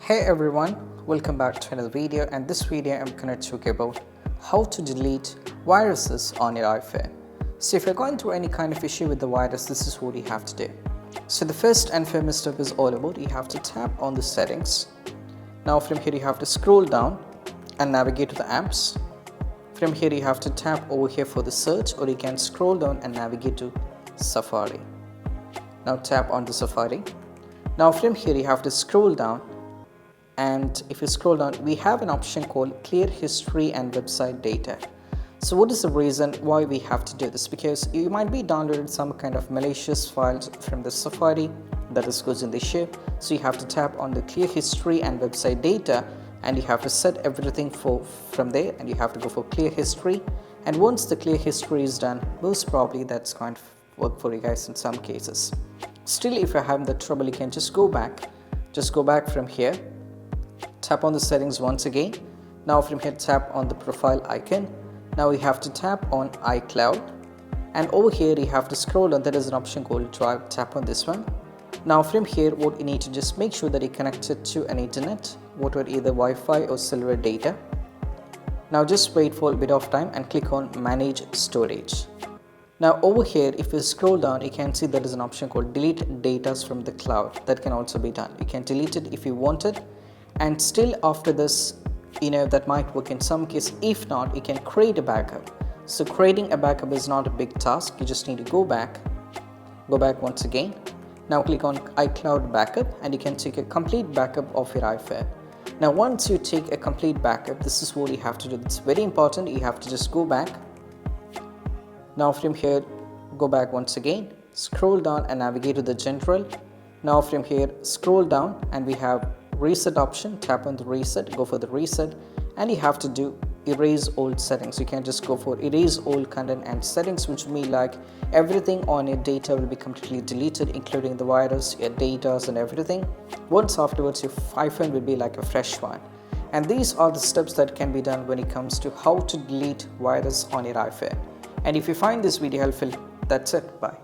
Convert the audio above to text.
Hey everyone, welcome back to another video, and this video I'm going to talk about how to delete viruses on your iPhone. So if you're going through any kind of issue with the virus, this is what you have to do. So the first and foremost step is all about you have to tap on the settings. Now from here you have to scroll down and navigate to the apps. From here you have to tap over here for the search, or you can scroll down and navigate to Safari. Now tap on the Safari. Now from here you have to scroll down, and if you scroll down we have an option called clear history and website data. So what is the reason why we have to do this? Because you might be downloaded some kind of malicious files from the Safari that is causing the issue. So you have to tap on the clear history and website data, and you have to set everything from there, and you have to go for clear history. And once the clear history is done, most probably that's going to work for you guys in some cases. Still, if you're having the trouble, you can just go back from here, tap on the settings once again. Now from here tap on the profile icon. Now you have to tap on iCloud, and over here you have to scroll down. There is an option called Drive. Tap on this one. Now from here what you need to just make sure that you connected to an internet, whatever, either Wi-Fi or cellular data. Now just wait for a bit of time and click on manage storage. Now over here if you scroll down you can see there is an option called delete data from the cloud. That can also be done. You can delete it if you wanted. And still after this, that might work in some case. If not, you can create a backup. So creating a backup is not a big task. You just need to go back once again. Now click on iCloud backup, and you can take a complete backup of your iPhone. Now once you take a complete backup, this is what you have to do. It's very important. You have to just go back. Now from here go back once again, scroll down and navigate to the general. Now from here scroll down and we have reset option. Tap on the reset, go for the reset, and you have to do erase old settings. You can just go for erase old content and settings, which mean like everything on your data will be completely deleted, including the virus, your data and everything. Once afterwards your iPhone will be like a fresh one. And these are the steps that can be done when it comes to how to delete virus on your iPhone. And if you find this video helpful, that's it. Bye.